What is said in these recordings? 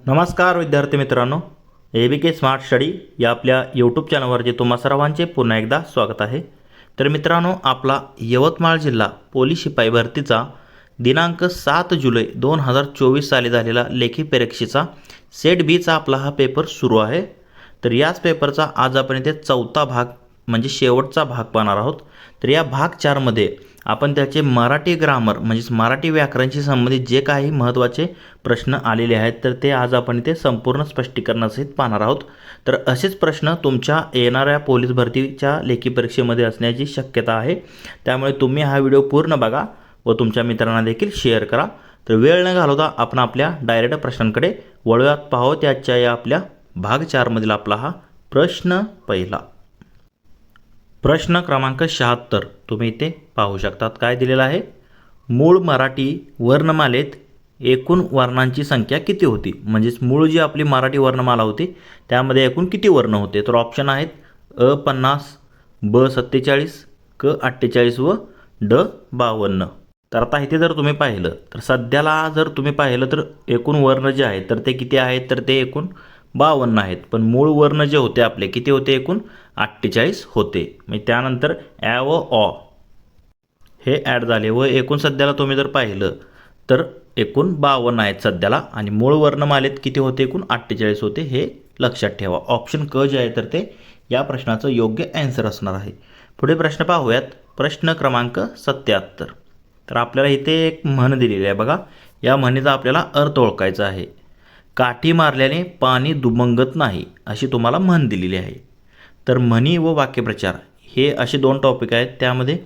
नमस्कार विद्यार्थी मित्रांनो, ABK स्मार्ट स्टडी या आपल्या यूट्यूब चॅनलवरती तुम्हा सर्वांचे पुन्हा एकदा स्वागत आहे. तर मित्रांनो, आपला यवतमाळ जिल्हा पोलीस शिपाई भरतीचा दिनांक 7 जुलै 2024 साली झालेला लेखी परीक्षेचा सेट बीचा आपला हा पेपर सुरू आहे. तर याच पेपरचा आज आपण इथे चौथा भाग म्हणजे शेवटचा भाग पाहणार आहोत. तर या भाग 4 मध्ये आपण त्याचे मराठी ग्रामर म्हणजेच मराठी व्याकरणशी संबंधित जे काही महत्त्वाचे प्रश्न आलेले आहेत तर ते आज आपण इथे संपूर्ण स्पष्टीकरणासहित पाहणार आहोत. तर असेच प्रश्न तुमच्या येणाऱ्या पोलीस भरतीच्या लेखी परीक्षेमध्ये असण्याची शक्यता आहे. त्यामुळे तुम्ही हा व्हिडिओ पूर्ण बघा व तुमच्या मित्रांना देखील शेअर करा. तर वेळ न घालवता आपण आपल्या डायरेक्ट प्रश्नांकडे वळूयात. पाहू त्याच्या या आपल्या भाग 4 मधील आपला हा प्रश्न पहिला. प्रश्न क्रमांक 76 तुम्ही इथे पाहू शकतात. काय दिलेलं आहे? मूळ मराठी वर्णमालेत एकूण वर्णांची संख्या किती होती? म्हणजेच मूळ जी आपली मराठी वर्णमाला होती त्यामध्ये एकूण किती वर्ण होते? तर ऑप्शन आहेत अ 50, ब 47, क 48 व ड 52. तर आता इथे जर तुम्ही पाहिलं तर सध्याला जर तुम्ही पाहिलं तर एकूण वर्ण जे आहेत तर ते किती आहेत? तर ते एकूण 52 आहेत. पण मूळ वर्ण जे होते आपले किती होते? एकूण 48 होते. म्हणजे त्यानंतर ॲ व ऑ हे ॲड झाले व एकूण सध्याला तुम्ही जर पाहिलं तर एकूण 52 आहेत सध्याला आणि मूळ वर्णमालेत किती होते? एकूण 48 होते. हे लक्षात ठेवा. ऑप्शन क जे आहे तर ते या प्रश्नाचं योग्य ॲन्सर असणार आहे. पुढे प्रश्न पाहूयात. प्रश्न क्रमांक 77. तर आपल्याला इथे एक म्हण दिलेली आहे बघा. या म्हणीचा आपल्याला अर्थ ओळखायचा आहे. काठी मारल्याने पाणी दुमंगत नाही अशी तुम्हाला म्हण दिलेली आहे. तर म्हणी व वाक्यप्रचार हे असे दोन टॉपिक आहेत. त्यामध्ये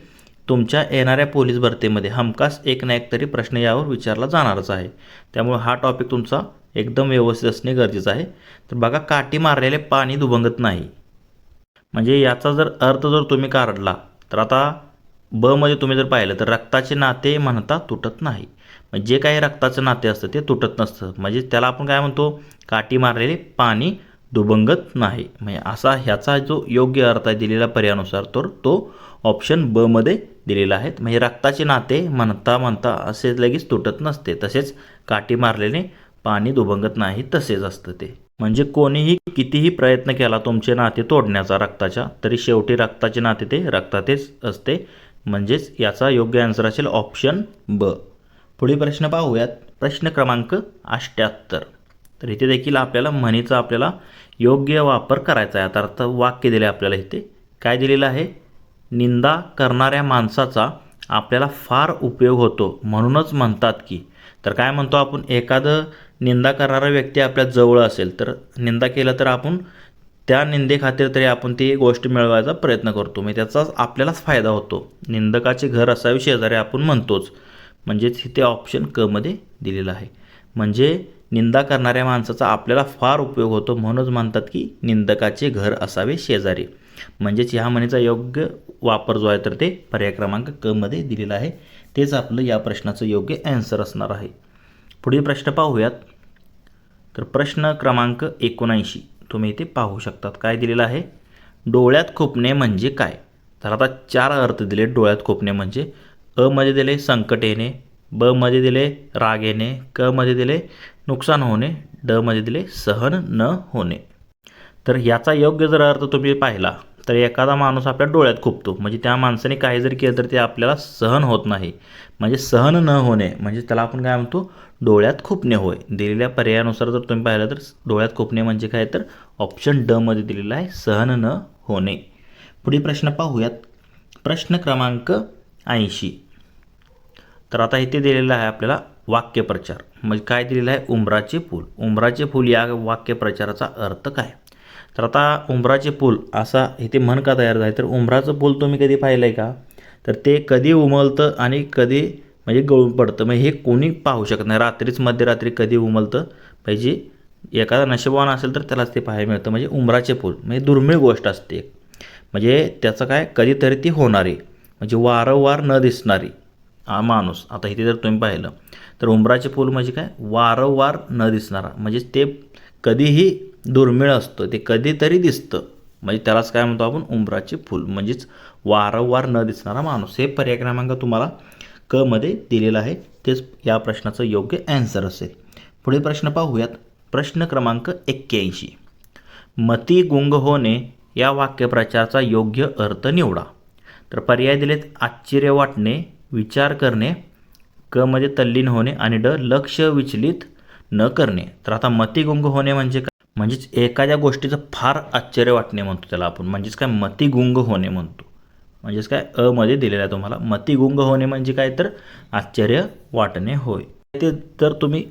तुमच्या येणाऱ्या पोलीस भरतीमध्ये हमखास एक ना एक तरी प्रश्न यावर विचारला जाणारच आहे. त्यामुळे हा टॉपिक तुमचा एकदम व्यवस्थित असणे गरजेचं आहे. तर बघा, काठी मारलेले पाणी दुभंगत नाही म्हणजे याचा जर अर्थ जर तुम्ही काढला तर आता ब मध्ये तुम्ही जर पाहिलं तर रक्ताचे नाते म्हणता तुटत नाही. म्हणजे जे काही रक्ताचं नाते असतं ते तुटत नसतं. म्हणजे त्याला आपण काय म्हणतो? काठी मारलेले पाणी दुभंगत नाही. म्हणजे असा ह्याचा जो योग्य अर्थ आहे दिलेल्या पर्यायानुसार तर तो ऑप्शन ब मध्ये दिलेला आहे. म्हणजे रक्ताचे नाते म्हणता असे लगेच तुटत नसते. तसेच काठी मारलेले पाणी दुभंगत नाही तसेच असतं ते. म्हणजे कोणीही कितीही प्रयत्न केला तुमचे नाते तोडण्याचा रक्ताच्या तरी शेवटी रक्ताचे नाते ते रक्तातेच असते. म्हणजेच याचा योग्य आन्सर असेल ऑप्शन ब. पुढील प्रश्न पाहूयात. प्रश्न क्रमांक 78. तर इथे देखील आपल्याला म्हणीचा आपल्याला योग्य वापर करायचा आहे. आता अर्थ वाक्य दिले आपल्याला इथे काय दिलेलं आहे? निंदा करणाऱ्या माणसाचा आपल्याला फार उपयोग होतो म्हणूनच म्हणतात की. तर काय म्हणतो आपण? एखादं निंदा करणारा व्यक्ती आपल्या जवळ असेल तर निंदा केलं तर आपण त्या निंदेखातीर तरी आपण ती गोष्ट मिळवायचा प्रयत्न करतो. म्हणजे त्याचाच आपल्यालाच फायदा होतो. निंदकाचे घर असावे शेजारी आपण म्हणतोच. म्हणजेच इथे ऑप्शन क मध्ये दिलेलं आहे. म्हणजे निंदा करणाऱ्या माणसाचा आपल्याला फार उपयोग होतो म्हणूनच म्हणतात की निंदकाचे घर असावे शेजारी. म्हणजेच ह्या म्हणीचा योग्य वापर जो आहे तर ते पर्याय क्रमांक क मध्ये दिलेला आहे. तेच आपलं या प्रश्नाचं योग्य ॲन्सर असणार आहे. पुढील प्रश्न पाहूयात. तर प्रश्न क्रमांक 79 तुम्ही इथे पाहू शकतात. काय दिलेलं आहे? डोळ्यात खुपणे म्हणजे काय? तर आता 4 अर्थ दिले डोळ्यात खुपणे म्हणजे. अ मध्ये दिले संकट येणे, ब मध्ये दिले राग येणे, क मध्ये दिले नुकसान होणे, ड मध्ये दिले सहन न होणे. तर याचा योग्य जर अर्थ तुम्ही पाहिला तर एखादा माणूस आपल्या डोळ्यात खुपतो म्हणजे त्या माणसाने काही जरी केलं तर ते आपल्याला सहन होत नाही. म्हणजे सहन न होणे म्हणजे त्याला आपण काय म्हणतो? डोळ्यात खुपणे होय. दिलेल्या पर्यायानुसार जर तुम्ही पाहिलं तर डोळ्यात खुपणे म्हणजे काय? तर ऑप्शन ड मध्ये दिलेला आहे सहन न होणे. पुढील प्रश्न पाहूयात. प्रश्न क्रमांक 80. तर आता इथे दिलेलं आहे आपल्याला वाक्यप्रचार. म्हणजे काय दिलेलं आहे? उंबराचे फूल. उंबराचे फूल या वाक्यप्रचाराचा अर्थ काय? तर आता उंबराचे फूल असा इथे म्हण का तयार झाली? तर उंबराचं फूल तुम्ही कधी पाहिलं आहे का? तर ते कधी उमलतं आणि कधी म्हणजे गळून पडतं. म्हणजे हे कोणी पाहू शकत नाही. रात्रीच मध्यरात्री कधी उमलतं पाहिजे. एखादा नशीबवान असेल तर त्यालाच ते पाहायला मिळतं. म्हणजे उंबराचे फूल म्हणजे दुर्मिळ गोष्ट असते. म्हणजे त्याचं काय? कधीतरी ती होणारी म्हणजे वारंवार न दिसणारी माणूस. आता इथे जर तुम्ही पाहिलं तर उंबराचे फूल म्हणजे काय? वारंवार न दिसणारा म्हणजे ते कधीही दुर्मिळ असतं. ते कधीतरी दिसतं म्हणजे त्यालाच काय म्हणतो आपण? उंबराचे फूल. म्हणजेच वारंवार न दिसणारा माणूस. हे पर्याय क्रमांक तुम्हाला क मध्ये दिलेला आहे. तेच या प्रश्नाचं योग्य ॲन्सर असेल. पुढील प्रश्न पाहूयात. प्रश्न क्रमांक 81. मती गुंग होणे या वाक्यप्रचाराचा योग्य अर्थ निवडा. तर पर्याय दिलेत आश्चर्य वाटणे, विचार करणे, क मध्ये तल्लीन होणे आणि ड लक्ष विचलित न करणे. तर आता मतिगुंग होणे म्हणजे काय? म्हणजेच एखाद्या गोष्टीचं फार आश्चर्य वाटणे म्हणतो त्याला आपण. म्हणजेच काय मतिगुंग होणे म्हणतो. म्हणजेच काय अ मध्ये दिलेलं आहे तुम्हाला. मतिगुंग होणे म्हणजे काय तर आश्चर्य वाटणे होय. ते तर तुम्ही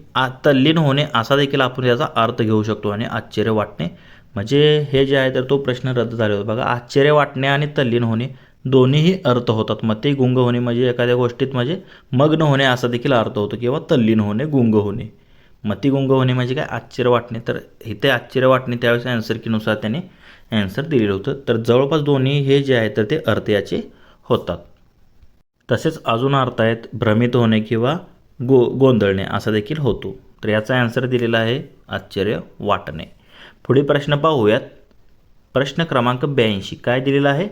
तल्लीन होणे असा देखील आपण याचा अर्थ घेऊ शकतो. आणि आश्चर्य वाटणे म्हणजे हे जे आहे तर तो प्रश्न रद्द झाले होता बघा. आश्चर्य वाटणे आणि तल्लीन होणे दोन्हीही अर्थ होतात. मते गुंग होणे म्हणजे एखाद्या गोष्टीत म्हणजे मग्न होणे असा देखील अर्थ होतो किंवा तल्लीन होणे, गुंग होणे. मती गुंग होणे म्हणजे काय आश्चर्य वाटणे. तर इथे आश्चर्य वाटणे त्यावेळेस ॲन्सर कीनुसार त्याने ॲन्सर दिलेलं होतं. तर जवळपास दोन्ही हे जे आहे तर ते अर्थ याचे होतात. तसेच अजून अर्थ आहेत भ्रमित होणे किंवा गोंधळणे असा देखील होतो. तर याचा ॲन्सर दिलेला आहे आश्चर्य वाटणे. पुढील प्रश्न पाहूयात. प्रश्न क्रमांक 82 काय दिलेला आहे?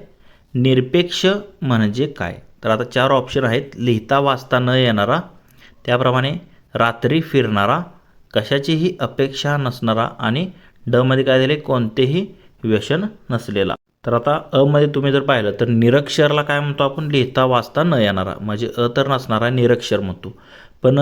निरपेक्ष म्हणजे काय? तर आता 4 ऑप्शन आहेत. लिहिता वाचता न येणारा, त्याप्रमाणे रात्री फिरणारा, कशाचीही अपेक्षा नसणारा आणि ड मध्ये काय दिले कोणतेही व्यसन नसलेला. तर आता अ मध्ये तुम्ही जर पाहिलं तर निरक्षरला काय म्हणतो आपण? लिहिता वाचता न येणारा म्हणजे अ तर नसणारा निरक्षर म्हणतो. पण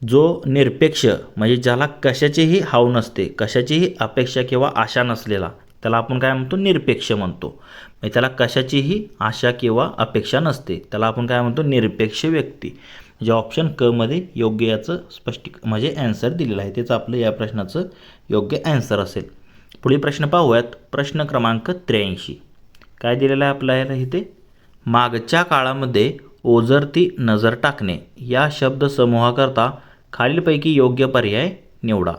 जो निरपेक्ष म्हणजे ज्याला कशाचीही हाव नसते, कशाचीही अपेक्षा किंवा आशा नसलेला, त्याला आपण काय म्हणतो? निरपेक्ष म्हणतो. म्हणजे त्याला कशाचीही आशा किंवा अपेक्षा नसते, त्याला आपण काय म्हणतो? निरपेक्ष व्यक्ती. म्हणजे ऑप्शन क मध्ये योग्य याचं म्हणजे ॲन्सर दिलेलं आहे. तेच आपलं या प्रश्नाचं योग्य ॲन्सर असेल. पुढील प्रश्न पाहूयात. प्रश्न क्रमांक 83 काय दिलेलं आहे आपल्याला इथे? मागच्या काळामध्ये ओझरती नजर टाकणे या शब्दसमूहाकरता खालीलपैकी योग्य पर्याय निवडा.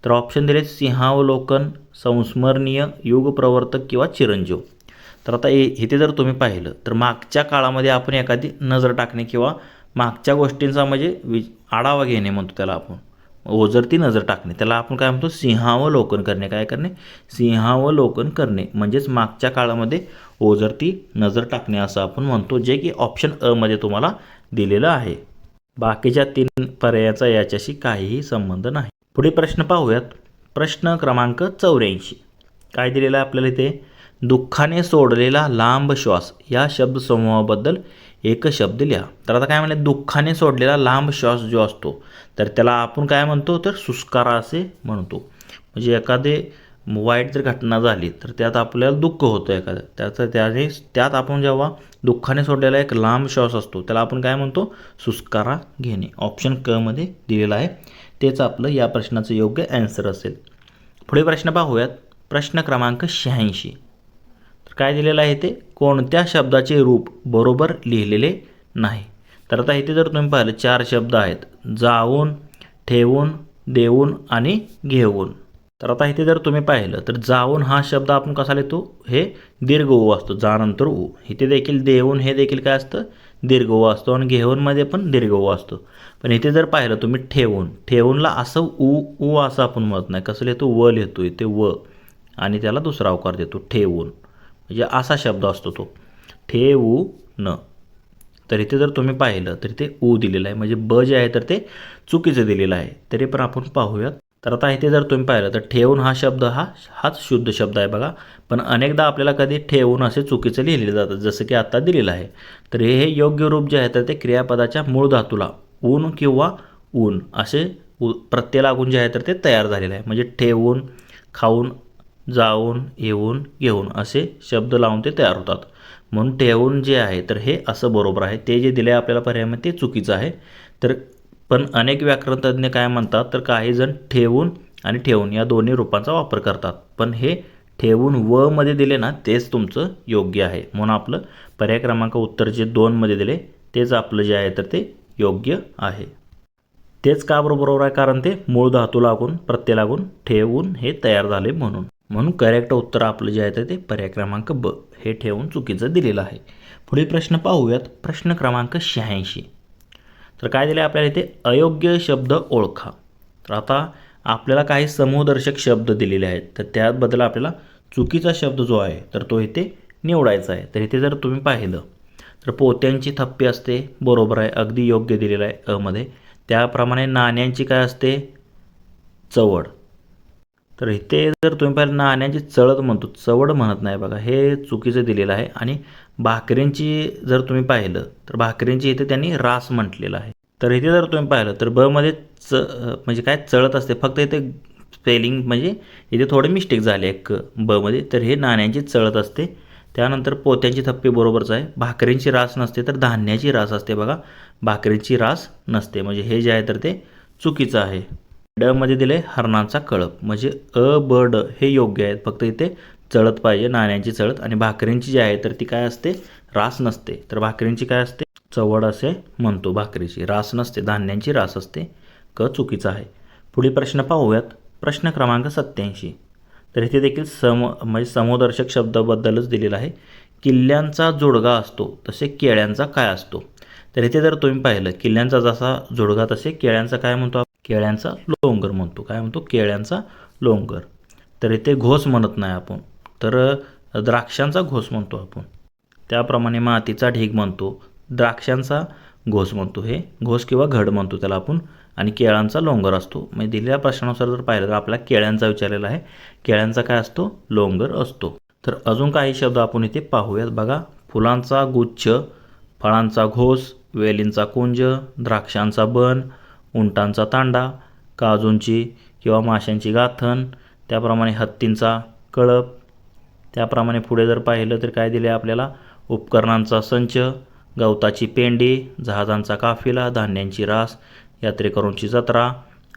तर ऑप्शन दिले सिंहावलोकन, संस्मरणीय, युगप्रवर्तक किंवा चिरंजीव. तर आता इथे जर तुम्ही पाहिलं तर मागच्या काळामध्ये आपण एखादी नजर टाकणे किंवा मागच्या गोष्टींचा म्हणजे आढावा घेणे म्हणतो त्याला आपण. ओझरती नजर टाकणे त्याला आपण काय म्हणतो? सिंहावलोकन करणे. काय करणे? सिंहावलोकन करणे म्हणजेच मागच्या काळामध्ये ओझरती नजर टाकणे असं आपण म्हणतो, जे की ऑप्शन अ मध्ये तुम्हाला दिलेलं आहे. बाकीच्या 3 पर्यायाचा याच्याशी काहीही संबंध नाही. पुढे प्रश्न पाहूयात. प्रश्न क्रमांक 84 काय दिलेला आहे आपल्याला इथे? दुःखाने सोडलेला लांब श्वास या शब्दसमूहाबद्दल एक शब्द लिहा. तर आता काय म्हणले? दुःखाने सोडलेला लांब श्वास जो असतो तर त्याला आपण काय म्हणतो? तर सुस्कारा असे म्हणतो. म्हणजे एखादे वाईट जर घटना झाली तर त्यात आपल्याला दुःख होतं एखादं, त्यात आपण जेव्हा दुःखाने सोडलेला एक लांब श्वास असतो त्याला आपण काय म्हणतो? सुस्कारा घेणे. ऑप्शन क मध्ये दिलेला आहे. तेच आपलं या प्रश्नाचं योग्य ॲन्सर असेल. पुढे प्रश्न पाहूयात. प्रश्न क्रमांक 86 तर काय दिलेलं आहे ते? कोणत्या शब्दाचे रूप बरोबर लिहिलेले नाही. तर आता इथे जर तुम्ही पाहिलं 4 शब्द आहेत. जाऊन, ठेवून, देऊन आणि घेऊन. तर आता इथे जर तुम्ही पाहिलं तर जाऊन हा शब्द आपण कसा लिहितो? हे दीर्घ ऊ असतो, जानंतर ऊ. इथे देखील देऊन हे देखील काय असतं? दीर्घ ऊ असतो. आणि घेऊनमध्ये पण दीर्घ ऊ असतो. पण इथे जर पाहिलं तुम्ही ठेवूनला असं ऊ असं आपण म्हणत नाही. कसं लिहितो? व लिहितो इथे व, आणि त्याला दुसरा अवकार देतो ठेवून. म्हणजे असा शब्द असतो तो ठेवून. तर इथे जर तुम्ही पाहिलं तर इथे ऊ दिलेलं आहे, म्हणजे ब जे आहे तर ते चुकीचं दिलेलं आहे. तरी पण आपण पाहूयात. तर आता इथे जर तुम्ही पाहिलं तर ठेवून हा शब्द हाच शुद्ध शब्द आहे बघा. पण अनेकदा आपल्याला कधी ठेवून असे चुकीचं लिहिले जातं, जसं की आता दिलेलं आहे. तर हे योग्य रूप जे आहे तर ते क्रियापदाच्या मूळ धातूला ऊन किंवा ऊन असे प्रत्यय लागून जे आहे तर ते तयार झालेलं आहे. म्हणजे ठेवून, खाऊन, जाऊन, येऊन, घेऊन असे शब्द लावून ते तयार होतात. म्हणून ठेवून जे आहे तर हे असं बरोबर आहे. ते जे दिले आपल्याला पर्यायामध्ये ते चुकीचं आहे. तर पण अनेक व्याकरणतज्ञ काय म्हणतात? तर काही जण ठेवून आणि ठेवून या दोन्ही रूपांचा वापर करतात. पण हे ठेवून व मध्ये दिले ना तेच तुमचं योग्य आहे. म्हणून आपलं पर्याय क्रमांक उत्तर जे 2 मध्ये दिले तेच आपलं जे आहे तर ते योग्य आहे. तेच का बरोबर आहे? कारण ते मूळ धातू लागून प्रत्यय लागून ठेवून हे तयार झाले म्हणून करेक्ट उत्तर आपलं जे आहे तर ते पर्याय क्रमांक ब हे ठेवून चुकीचं दिलेलं आहे. पुढील प्रश्न पाहूयात. प्रश्न क्रमांक 86 तर काय दिले आपल्याला इथे? अयोग्य शब्द ओळखा. तर आता आपल्याला काही समूहदर्शक शब्द दिलेले आहेत, तर त्याबद्दल आपल्याला चुकीचा शब्द जो आहे तर तो इथे निवडायचा आहे. तर इथे जर तुम्ही पाहिलं तर पोत्यांची थप्पी असते, बरोबर आहे, अगदी योग्य दिलेलं आहे अ मध्ये. त्याप्रमाणे नाण्यांची काय असते? चवड. तर इथे जर तुम्ही पाहिलं नाण्याची चळत म्हणतो, चवड म्हणत नाही बघा, हे चुकीचं दिलेलं आहे. आणि भाकरींची जर तुम्ही पाहिलं तर भाकरींची इथे त्यांनी रास म्हटलेलं आहे. तर इथे जर तुम्ही पाहिलं तर मध्ये म्हणजे काय चळत असते, फक्त इथे स्पेलिंग म्हणजे इथे थोडे मिस्टेक झाले एक मध्ये. तर हे नाण्यांची चळत असते. त्यानंतर पोत्यांची थप्पी बरोबरच आहे. भाकरींची रास नसते तर धान्याची रास असते बघा, भाकरींची रास नसते. म्हणजे हे जे आहे तर ते चुकीचं आहे. ड मध्ये दिले हरणांचा कळप, म्हणजे अ ब ड हे योग्य आहेत. फक्त इथे चळत पाहिजे, नाण्यांची चळत. आणि भाकरींची जी आहे तर ती काय असते, रास नसते. तर भाकरींची काय असते, चवड असे म्हणतो. भाकरीची रास नसते, धान्यांची रास असते. क चुकीचा आहे. पुढील प्रश्न पाहूयात. प्रश्न क्रमांक 87. तर इथे देखील म्हणजे समूहदर्शक शब्दाबद्दलच दिलेला आहे. किल्ल्यांचा जोडगा असतो तसे केळ्यांचा काय असतो. तर इथे जर तुम्ही पाहिलं किल्ल्यांचा जसा जोडगा तसे केळ्यांचा काय म्हणतो, केळ्यांचा लोंगर म्हणतो. काय म्हणतो, केळ्यांचा लोंगर. तर इथे घोस म्हणत नाही आपण, तर द्राक्षांचा घोस म्हणतो आपण. त्याप्रमाणे मातीचा ढीग म्हणतो, द्राक्षांचा घोस म्हणतो. हे घोस किंवा घड म्हणतो त्याला आपण. आणि केळांचा लोंगर असतो. म्हणजे दिलेल्या प्रश्नानुसार जर पाहिलं तर आपल्याला केळ्यांचा विचारलेला आहे, केळ्यांचा काय असतो, लोंगर असतो. तर अजून काही शब्द आपण इथे पाहूयात बघा. फुलांचा गुच्छ, फळांचा घोस, वेलींचा कुंज, द्राक्षांचा बन, उंटांचा तांडा, काजूंची किंवा माशांची गाथण, त्याप्रमाणे हत्तींचा कळप. त्याप्रमाणे पुढे जर पाहिलं तर काय दिले आपल्याला, उपकरणांचा संच, गवताची पेंडी, जहाजांचा काफिला, धान्यांची रास, यात्रेकरूंची जत्रा,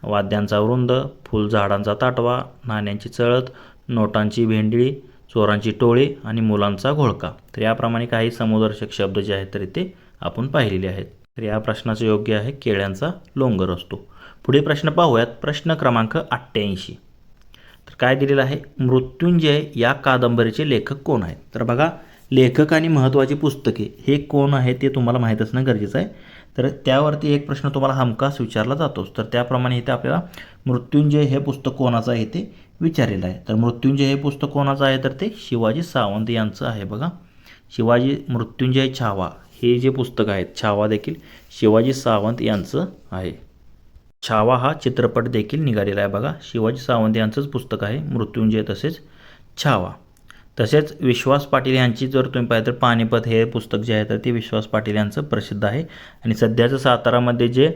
वाद्यांचा वृंद, फुलझाडांचा ताटवा, नाण्यांची चळत, नोटांची भेंडळी, चोरांची टोळी आणि मुलांचा घोळका. तर याप्रमाणे काही समूहदर्शक शब्द जे आहेत तर ते आपण पाहिलेले आहेत. तर या प्रश्नाचं योग्य आहे केळ्यांचा लोंगर असतो. पुढे प्रश्न पाहूयात. प्रश्न क्रमांक 88. तर काय दिलेलं आहे, मृत्युंजय या कादंबरीचे लेखक कोण आहेत. तर बघा, लेखक आणि महत्त्वाची पुस्तके हे कोण आहे ते तुम्हाला माहीत असणं गरजेचं आहे. तर त्यावरती एक प्रश्न तुम्हाला हमखास विचारला जातोच. तर त्याप्रमाणे इथे आपल्याला मृत्युंजय हे पुस्तक कोणाचं आहे ते विचारलेलं आहे. तर मृत्युंजय हे पुस्तक कोणाचं आहे तर ते शिवाजी सावंत यांचं आहे बघा. शिवाजी मृत्युंजय छावा हे जे पुस्तक आहे, छावा देखील शिवाजी सावंत यांचं आहे. छावा हा चित्रपट देखील निघालेला आहे बघा. शिवाजी सावंत यांचंच पुस्तक आहे मृत्युंजय तसेच छावा. तसेच विश्वास पाटील यांची जर तुम्ही पाहिलं तर पानिपत हे पुस्तक जे आहे तर ते विश्वास पाटील यांचं प्रसिद्ध आहे. आणि सध्याचं सातारामध्ये जे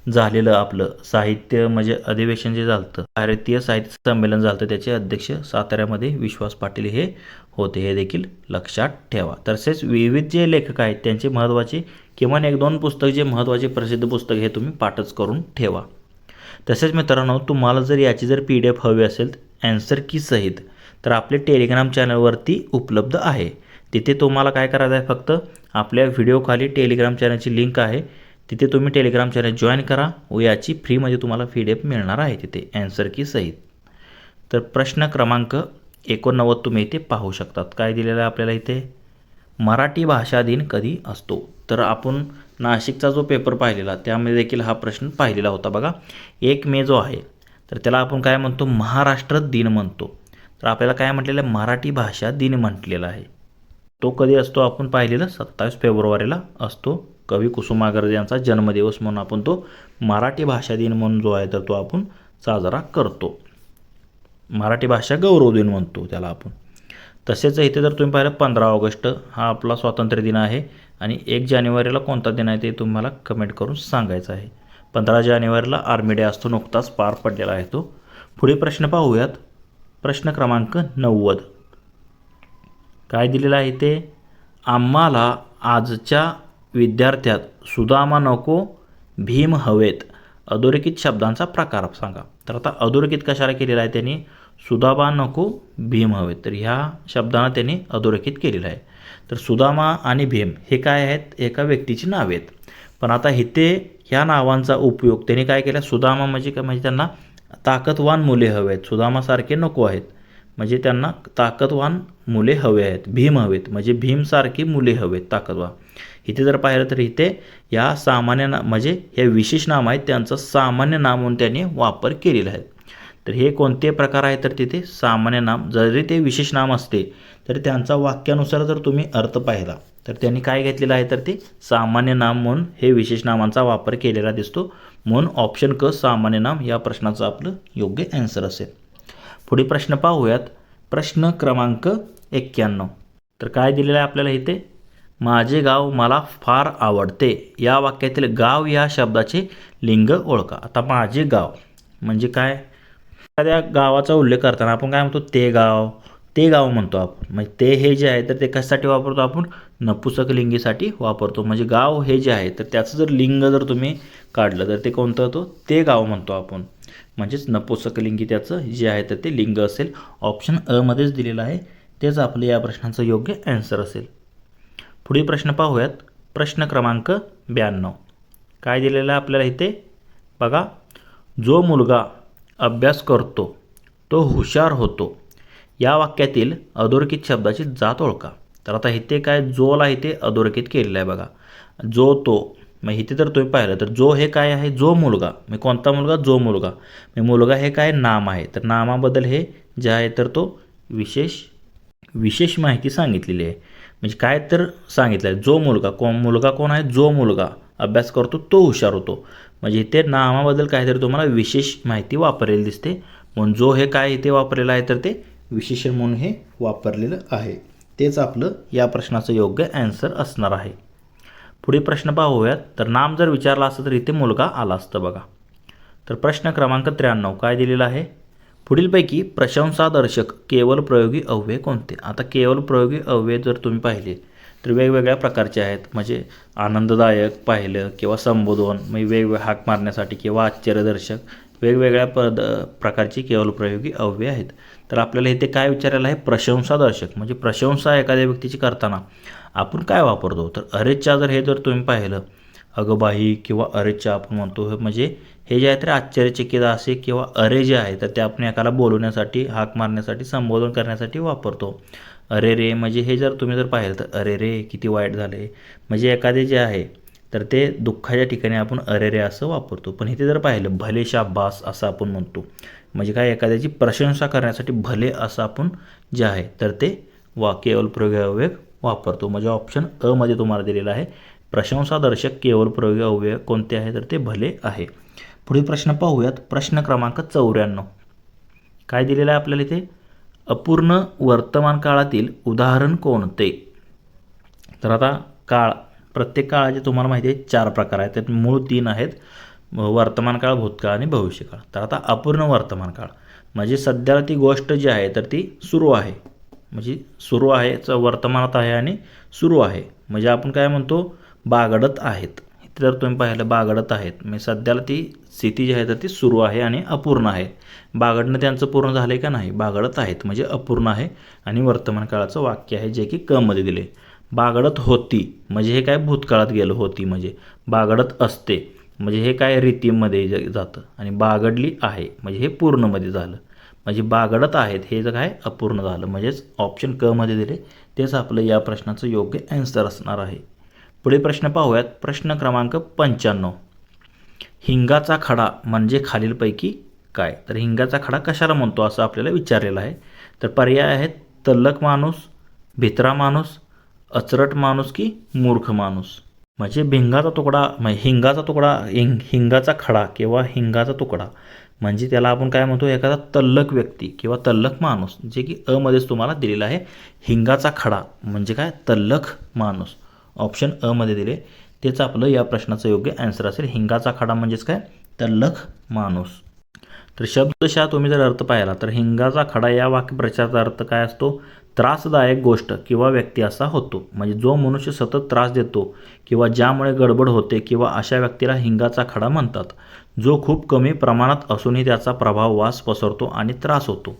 झालेलं आपलं साहित्य म्हणजे अधिवेशन जे झालं, भारतीय साहित्य संमेलन झालं, त्याचे अध्यक्ष साताऱ्यामध्ये विश्वास पाटील हे होते, हे देखील लक्षात ठेवा. तसेच विविध जे लेखक आहेत त्यांचे महत्त्वाचे किमान 1-2 पुस्तक जे महत्त्वाचे प्रसिद्ध पुस्तक हे तुम्ही पाठच करून ठेवा. तसेच मित्रांनो, तुम्हाला जर याची जर PDF हवी असेल ॲन्सर की सहित, तर आपले टेलिग्राम चॅनलवरती उपलब्ध आहे. तिथे तुम्हाला काय करायचं आहे, फक्त आपल्या व्हिडिओखाली टेलिग्राम चॅनलची लिंक आहे, तिथे तुम्ही टेलिग्राम चॅनल जॉईन करा व याची फ्रीमध्ये तुम्हाला PDF मिळणार आहे तिथे ॲन्सर की सहित. तर प्रश्न क्रमांक 89 तुम्ही इथे पाहू शकतात. काय दिलेलं आहे आपल्याला इथे, मराठी भाषा दिन कधी असतो. तर आपण नाशिकचा जो पेपर पाहिलेला त्यामध्ये देखील हा प्रश्न पाहिलेला होता बघा. 1 मे जो आहे तर त्याला आपण काय म्हणतो, महाराष्ट्र दिन म्हणतो. तर आपल्याला काय म्हटलेलं आहे, मराठी भाषा दिन म्हटलेला आहे. तो कधी असतो आपण पाहिलेलं 27 फेब्रुवारीला असतो. कवी कुसुमाग्रज यांचा जन्मदिवस म्हणून आपण तो मराठी भाषा दिन म्हणून जो आहे तर तो आपण साजरा करतो. मराठी भाषा गौरव दिन म्हणतो त्याला आपण. तसेच इथे जर तुम्ही पाहिलं 15 ऑगस्ट हा आपला स्वातंत्र्य दिन आहे. आणि 1 जानेवारीला कोणता दिन आहे ते तुम्हाला कमेंट करून सांगायचं आहे. 15 जानेवारीला आर्मी डे असतो, नुकताच पार पडलेला आहे तो. पुढे प्रश्न पाहूयात. प्रश्न क्रमांक 90. काय दिलेलं आहे ते, आम्हाला आजच्या विद्यार्थ्यात सुदामा नको भीम हवेत, अधोरेखित शब्दांचा प्रकार सांगा. तर आता अधोरेखित कशाला केलेला आहे त्यांनी, सुदामा नको भीम हवेत. तर ह्या शब्दांना त्यांनी अधोरेखित केलेलं आहे. तर सुदामा आणि भीम हे काय आहेत, एका व्यक्तीची नावे आहेत. पण आता इथे ह्या नावांचा उपयोग त्यांनी काय केला, सुदामा म्हणजे काय, म्हणजे त्यांना ताकदवान मुले हवे आहेत, सुदामासारखे नको आहेत, म्हणजे त्यांना ताकदवान मुले हवे आहेत. भीम हवेत म्हणजे भीमसारखी मुले हवेत ताकदवान. इथे जर पाहिलं तर इथे या सामान्य म्हणजे हे विशेष नाम आहेत त्यांचं सामान्य नाम म्हणून त्यांनी वापर केलेला आहे. तर हे कोणते प्रकार आहे तर तिथे सामान्य नाम, जरी ते विशेष नाम असते तरी त्यांचा वाक्यानुसार जर तुम्ही अर्थ पाहिला तर त्यांनी काय घेतलेलं आहे तर ते सामान्य नाम म्हणून हे विशेष नामांचा वापर केलेला दिसतो. म्हणून ऑप्शन क सामान्य नाम या प्रश्नाचं आपलं योग्य ॲन्सर असेल. पुढे प्रश्न पाहूयात. प्रश्न क्रमांक 91. तर काय दिलेलं आहे आपल्याला इथे? माझे गाव मला फार आवडते या वाक्यातील गाव या शब्दाचे लिंग ओळखा. आता माझे गाव म्हणजे काय? एखाद्या गावाचा उल्लेख करताना आपण काय म्हणतो? ते गाव म्हणतो आपण. म्हणजे ते हे जे आहे तर ते कशासाठी वापरतो आपण? नपुसक लिंगीसाठी वापरतो. म्हणजे गाव हे जे आहे तर त्याचं जर लिंग जर तुम्ही काढलं तर ते कोणतं होतं? ते गाव म्हणतो आपण. म्हणजेच नपुसक लिंगी त्याचं जे आहे तर ते लिंग असेल. ऑप्शन अ मध्येच दिलेलं आहे. तेच आपलं या प्रश्नाचं योग्य ॲन्सर असेल. पुढील प्रश्न पाहूयात. प्रश्न क्रमांक 92. काय दिलेलं आहे आपल्याला इथे? बघा, जो मुलगा अभ्यास करतो तो हुशार होतो या वाक्यातील अधोरेखित शब्दाची जात ओळखा. तर आता इथे काय? जोला इथे अधोरेखित केलेलं आहे बघा. जो, तो. मग इथे तर तुम्ही पाहिलं तर जो हे काय आहे? जो मुलगा. मग कोणता मुलगा? जो मुलगा. मग मुलगा हे काय? नाम आहे. तर नामाबद्दल हे जे आहे तर तो विशेष माहिती सांगितलेली आहे. म्हणजे काय तर सांगितलं आहे? जो मुलगा. मुलगा कोण आहे? जो मुलगा अभ्यास करतो तो हुशार होतो. म्हणजे इथे नामाबद्दल काहीतरी तुम्हाला विशेष माहिती वापरलेली दिसते. म्हणून जो हे काय इथे वापरलेलं आहे तर ते विशेषण म्हणून हे वापरलेलं आहे. तेच आपलं या प्रश्नाचं योग्य ॲन्सर असणार आहे. पुढील प्रश्न पाहूयात. तर नाम जर विचारलं असतं तर इथे मुलगा आला असतं बघा. तर प्रश्न क्रमांक 93 काय दिलेला आहे? पुढीलपैकी प्रशंसादर्शक केवळ प्रयोगी अव्यय कोणते? आता केवळ प्रयोगी अव्यय जर तुम्ही पाहिले तर वेगवेगळ्या प्रकारचे आहेत. म्हणजे आनंददायक पाहिलं किंवा संबोधन, म्हणजे वेगवेगळ्या हाक मारण्यासाठी किंवा आश्चर्यदर्शक वेगवेगळ्या प्रकारची केवळ प्रयोगी अव्यय आहेत. तर आपल्याला इथे काय विचारायला आहे? प्रशंसादर्शक. म्हणजे प्रशंसा एखाद्या व्यक्तीची करताना आपण काय वापरतो? तर अरेच्या जर हे जर तुम्ही पाहिलं, अगबाई किंवा अरेच्या आपण म्हणतो. म्हणजे हे जे आहे तर आश्चर्यचकित असे किंवा अरे जे आहे तर ते आपण एकाला बोलवण्यासाठी, हाक मारण्यासाठी, संबोधन करण्यासाठी वापरतो. अरे रे म्हणजे हे जर तुम्ही जर पाहिलं तर अरे रे किती वाईट झाले. म्हणजे एखादे जे आहे तर ते दुःखाच्या ठिकाणी आपण अरे रे असं वापरतो. पण इथे जर पाहिलं भले शाबास असं आपण म्हणतो. म्हणजे काय? एखाद्याची प्रशंसा करण्यासाठी भले असं आपण जे आहे तर ते केवळ प्रयोगी अव्यय वापरतो. म्हणजे ऑप्शन अ मध्ये तुम्हाला दिलेलं आहे. प्रशंसादर्शक केवळ प्रयोगी अव्यय कोणते आहे तर ते भले आहे. पुढील प्रश्न पाहूयात. प्रश्न क्रमांक 94 काय दिलेलं आहे आपल्याला इथे? अपूर्ण वर्तमान काळातील उदाहरण कोणते? तर आता काळ, प्रत्येक काळाचे तुम्हाला माहिती आहे 4 प्रकार आहेत. त्यात मूळ 3 आहेत. वर्तमान काळ, भूतकाळ आणि भविष्यकाळ. तर आता अपूर्ण वर्तमान काळ म्हणजे सध्याला ती गोष्ट जी आहे तर ती सुरू आहे. म्हणजे सुरू आहे, वर्तमानात आहे आणि सुरू आहे. म्हणजे आपण काय म्हणतो? बागडत आहेत. इथे जर तुम्ही पाहिलं बागडत आहेत म्हणजे सध्याला ती स्थिती जी आहे तर ती सुरू आहे आणि अपूर्ण आहे. बागडणं त्यांचं पूर्ण झालं आहे का नाही? बागडत आहेत म्हणजे अपूर्ण आहे. आणि वर्तमान काळाचं वाक्य आहे जे की क मध्ये दिले. बागडत होती म्हणजे हे काय? भूतकाळात गेलं. होती म्हणजे बागडत असते म्हणजे हे काय? रीतीमध्ये जातं. आणि बागडली आहे म्हणजे हे पूर्णमध्ये झालं. म्हणजे बागडत आहेत हे जर काय? अपूर्ण झालं. म्हणजेच ऑप्शन क मध्ये दिले तेच आपलं या प्रश्नाचं योग्य ॲन्सर असणार आहे. पुढे प्रश्न पाहूयात. प्रश्न क्रमांक 95. हिंगाचा खडा म्हणजे खालीलपैकी काय? तर हिंगाचा खडा कशाला म्हणतो असं आपल्याला विचारलेलं आहे. तर पर्याय आहेत तल्लख माणूस, भित्रा माणूस, अचरट माणूस की मूर्ख माणूस. म्हणजे हिंगाचा खडा किंवा हिंगाचा तुकडा म्हणजे त्याला आपण काय म्हणतो? एखादा तल्लख व्यक्ती किंवा तल्लख माणूस, जे की अ मध्येच तुम्हाला दिलेला आहे. हिंगाचा खडा म्हणजे काय? तल्लख माणूस. ऑप्शन अ मध्ये दिले तेच आपलं या प्रश्नाचं योग्य ॲन्सर असेल. हिंगाचा खडा म्हणजेच काय? तल्लख माणूस. तर शब्दशः तुम्ही जर अर्थ पाहिला तर हिंगाचा खडा या वाक्यप्रचाराचा अर्थ काय असतो? त्रासदायक गोष्ट किंवा व्यक्ती असा होतो. म्हणजे जो मनुष्य सतत त्रास देतो किंवा ज्यामुळे गडबड होते किंवा अशा व्यक्तीला हिंगाचा खडा म्हणतात. जो खूप कमी प्रमाणात असूनही त्याचा प्रभाव वास पसरतो आणि त्रास होतो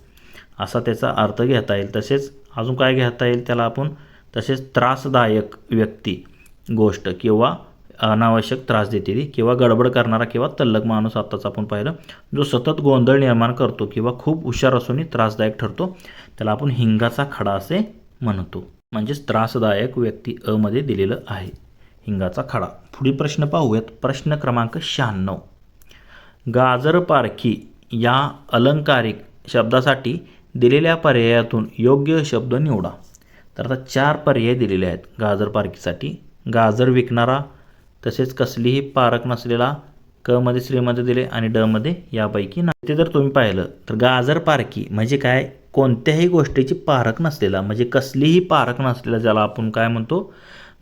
असा त्याचा अर्थ घेता येईल. तसेच अजून काय घेता येईल त्याला आपण? तसेच त्रासदायक व्यक्ती, गोष्ट किंवा अनावश्यक त्रास देते किंवा गडबड करणारा किंवा तल्लख माणूस आत्ताच आपण पाहिलं जो सतत गोंधळ निर्माण करतो किंवा खूप हुशार असूनही त्रासदायक ठरतो त्याला आपण हिंगाचा खडा असे म्हणतो. म्हणजेच त्रासदायक व्यक्ती अ मध्ये दिलेलं आहे हिंगाचा खडा. पुढील प्रश्न पाहूयात. प्रश्न क्रमांक 96. गाजरपारखी या अलंकारिक शब्दासाठी दिलेल्या पर्यायातून योग्य शब्द निवडा. तर आता 4 पर्याय दिलेले आहेत गाजरपारखीसाठी. गाजर विकणारा, तसेच कसलीही पारख नसलेला, क मध्ये श्रीमंत दिले आणि ड मध्ये यापैकी नाही. ते जर तुम्ही पाहिलं तर गाजर पारखी म्हणजे काय, कोणत्याही गोष्टीची पारख नसलेला, म्हणजे कसलीही पारख नसलेला ज्याला आपण काय म्हणतो,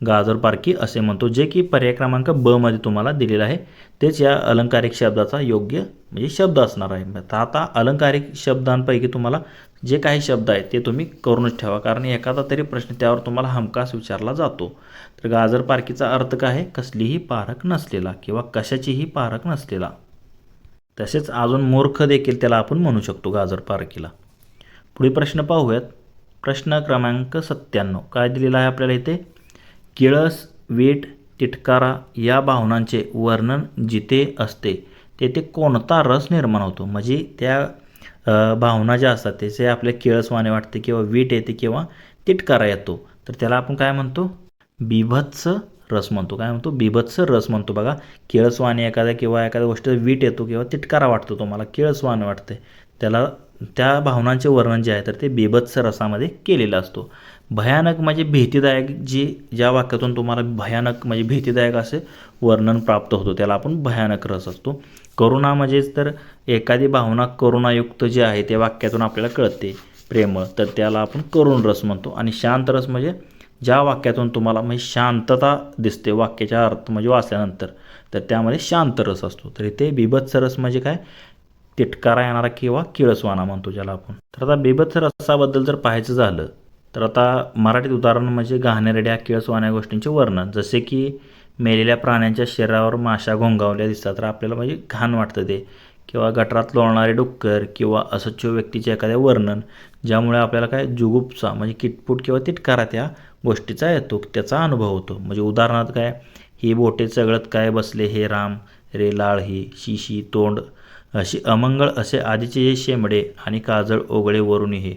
गाजर पारखी असे म्हणतो, जे की पर्याय क्रमांक ब मध्ये तुम्हाला दिलेला आहे. तेच या अलंकारिक शब्दाचा योग्य म्हणजे शब्द असणार आहे. तर आता अलंकारिक शब्दांपैकी तुम्हाला जे काही शब्द आहेत ते तुम्ही करूनच ठेवा, कारण एखादा तरी प्रश्न त्यावर तुम्हाला हमखास विचारला जातो. तर गाजर पारखीचा अर्थ काय आहे, कसलीही पारख नसलेला किंवा कशाचीही पारख नसलेला. तसेच अजून मूर्ख देखील त्याला आपण म्हणू शकतो गाजर पारखीला. पुढील प्रश्न पाहूयात. प्रश्न क्रमांक 97 काय दिलेला आहे आपल्याला इथे, किळस, वीट, तिटकारा या भावनांचे वर्णन जिथे असते तेथे कोणता रस निर्माण होतो. म्हणजे त्या भावना ज्या असतात त्याचे आपल्या किळसवाणे वाटते किंवा वीट येते किंवा तिटकारा येतो, तर त्याला आपण काय म्हणतो, बीभत्स रस म्हणतो. काय म्हणतो, बीभत्स रस म्हणतो. बघा, किळसवाणे एखाद्या किंवा एखाद्या गोष्टीचा वीट येतो किंवा तिटकारा वाटतो तुम्हाला, किळसवाणे वाटते, त्याला त्या भावनांचे वर्णन जे आहे तर ते बीभत्स रसामध्ये केलेलं असतो. भयानक म्हणजे भीतीदायक, ज्या वाक्यातून तुम्हाला भयानक म्हणजे भीतीदायक असे वर्णन प्राप्त होतो त्याला आपण भयानक रस असतो. करुणा म्हणजेच तर एखादी भावना करुणायुक्त जे आहे ते वाक्यातून आपल्याला कळते, प्रेमळ, तर त्याला आपण करुण रस म्हणतो. आणि शांत रस म्हणजे ज्या वाक्यातून तुम्हाला म्हणजे शांतता दिसते वाक्याच्या अर्थ म्हणजे वाचल्यानंतर, तर त्यामध्ये शांत रस असतो. तर इथे बीभत्स रस म्हणजे काय, तिटकारा येणारा किंवा किळसवाणा म्हणतो ज्याला आपण. तर आता बीभत्स रसाबद्दल जर पाहायचं झालं तर आता मराठीत उदाहरण म्हणजे घाणेरड्या किळसवाण्या गोष्टींचे वर्णन, जसे की मेलेल्या प्राण्यांच्या शरीरावर माशा घोंगावल्या दिसतात तर आपल्याला म्हणजे घाण वाटतं ते, किंवा गटारात लोळणारे डुक्कर किंवा असच्छ व्यक्तीचे एखाद्या वर्णन ज्यामुळे आपल्याला काय जुगुप्सा म्हणजे किटपूट किंवा तिटकारा त्या गोष्टीचा येतो, त्याचा अनुभव होतो. म्हणजे उदाहरणार्थ काय, ही बोटे चगळत काय बसले हे राम, रे लाळ ही, शिशी तोंड अशी अमंगळ असे आधीचे जे शेंबडे आणि काजळ ओगळे वरून हे,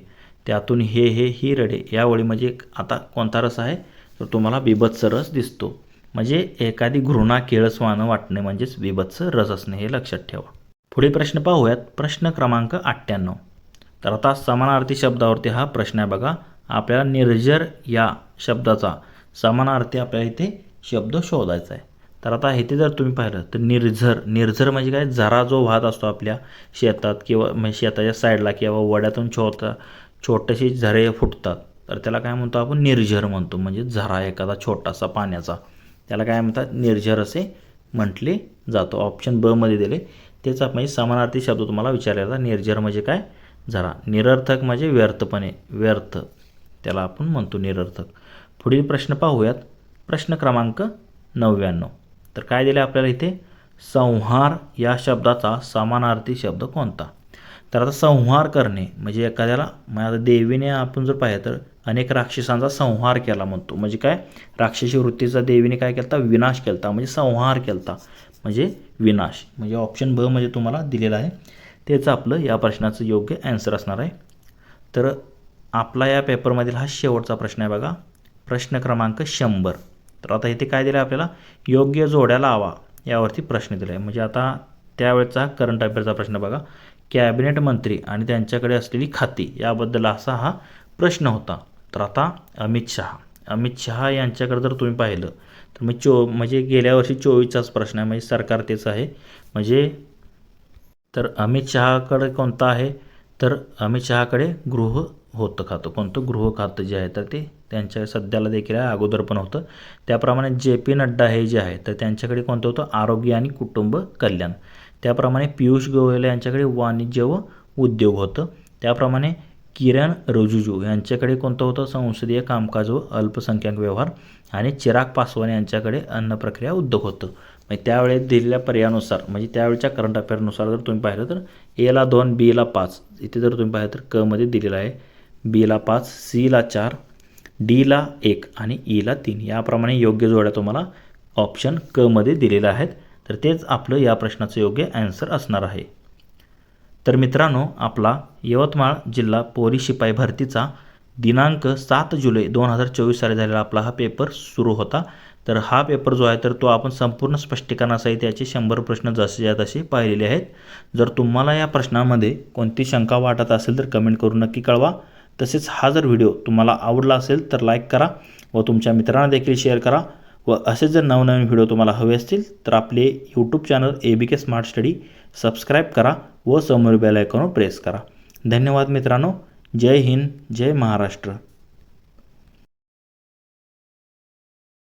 त्यातून हे ही रडे. या ओळी म्हणजे आता कोणता रस आहे तर तुम्हाला बीभत्स रस दिसतो. म्हणजे एखादी घृणा किळसवाणं वाटणे म्हणजेच बीभत्स रस असणे, हे लक्षात ठेवा. पुढील प्रश्न पाहूयात. प्रश्न क्रमांक 98. तर आता समानार्थी शब्दावरती हा प्रश्न आहे. बघा, आपल्याला निर्झर या शब्दाचा समानार्थी आपल्याला इथे शब्द शोधायचा आहे. तर आता इथे जर तुम्ही पाहिलं तर निर्झर म्हणजे काय, झरा जो वाहत असतो आपल्या शेतात किंवा म्हणजे शेताच्या साईडला किंवा वड्यातून छोटेसे झरे फुटतात, तर त्याला काय म्हणतो आपण, निर्झर म्हणतो. म्हणजे झरा एखादा छोटासा पाण्याचा, त्याला काय म्हणतात, निर्झर असे म्हटले जातो. ऑप्शन ब मध्ये दिले तेच म्हणजे समानार्थी शब्द तुम्हाला विचारलेला. निर्झर म्हणजे काय, झरा. निरर्थक म्हणजे व्यर्थपणे, व्यर्थ, त्याला आपण म्हणतो निरर्थक. पुढील प्रश्न पाहूयात. प्रश्न क्रमांक 99. तर काय दिले आपल्याला इथे, संहार या शब्दाचा समानार्थी शब्द कोणता. तर आता संहार करणे म्हणजे एखाद्याला, आता देवीने आपण जर पाहिलं तर अनेक राक्षसांचा संहार केला म्हणतो. म्हणजे काय, राक्षसी वृत्तीचा देवीने काय केला, विनाश केला, म्हणजे संहार केला म्हणजे विनाश. म्हणजे ऑप्शन ब म्हणजे तुम्हाला दिलेलं आहे तेच आपलं या प्रश्नाचं योग्य ॲन्सर असणार आहे. तर आपला या पेपरमधील हा शेवटचा प्रश्न आहे. बघा, प्रश्न क्रमांक 100. तर आता इथे काय दिलं आपल्याला, योग्य जोड्या लावा यावरती प्रश्न दिला आहे. म्हणजे आता त्यावेळेचा करंट अफेअरचा प्रश्न बघा, कॅबिनेट मंत्री आणि त्यांच्याकडे असलेली खाती याबद्दल असा हा प्रश्न होता. तर आता अमित शहा यांच्याकडे जर तुम्ही पाहिलं तर म्हणजे गेल्या वर्षी 24चाच प्रश्न आहे, म्हणजे सरकार तेच आहे. म्हणजे तर अमित शहाकडे कोणतं आहे, तर अमित शहाकडे गृह होतं खातं. कोणतं, गृह खातं जे आहे तर ते त्यांच्या सध्याला देखील आहे, अगोदर पण होतं. त्याप्रमाणे JP नड्डा हे जे आहे तर त्यांच्याकडे कोणतं होतं, आरोग्य आणि कुटुंब कल्याण. त्याप्रमाणे पियुष गोयल यांच्याकडे वाणिज्य व उद्योग होतं. त्याप्रमाणे किरण रिजिजू यांच्याकडे कोणतं होतं, संसदीय कामकाज व अल्पसंख्याक व्यवहार. आणि चिराग पासवान यांच्याकडे अन्न प्रक्रिया उद्योग होतं. म्हणजे त्यावेळेस दिलेल्या पर्यायानुसार म्हणजे त्यावेळच्या करंट अफेअरनुसार जर तुम्ही पाहिलं तर Aला 2, Bला 5, इथे जर तुम्ही पाहिलं तर क मध्ये दिलेलं आहे, Bला 5, Cला 4, Dला 1 आणि Eला 3. याप्रमाणे योग्य जोड्या तुम्हाला ऑप्शन क मध्ये दिलेल्या आहेत. तर तेच आपलं या प्रश्नाचं योग्य ॲन्सर असणार आहे. तर मित्रांनो, आपला यवतमाळ जिल्हा पोलीस शिपाई भरतीचा दिनांक 7 जुलै 2024 साली झालेला आपला हा पेपर सुरू होता. तर हा पेपर जो आहे तर तो आपण संपूर्ण स्पष्टीकरणासहित याचे 100 प्रश्न जसे तसे पाहिलेले आहेत. जर तुम्हाला या प्रश्नामध्ये कोणती शंका वाटत असेल तर कमेंट करून नक्की कळवा. तसेच हा जर व्हिडिओ तुम्हाला आवडला असेल तर लाईक करा व तुमच्या मित्रांना देखील शेअर करा व असे जर नवनवीन व्हिडिओ तुम्हाला हवे असतील तर आपले YouTube channel ABK smart study subscribe करा व समोर बेल आयकॉनवर प्रेस करा. धन्यवाद मित्रांनो. जय हिंद, जय महाराष्ट्र.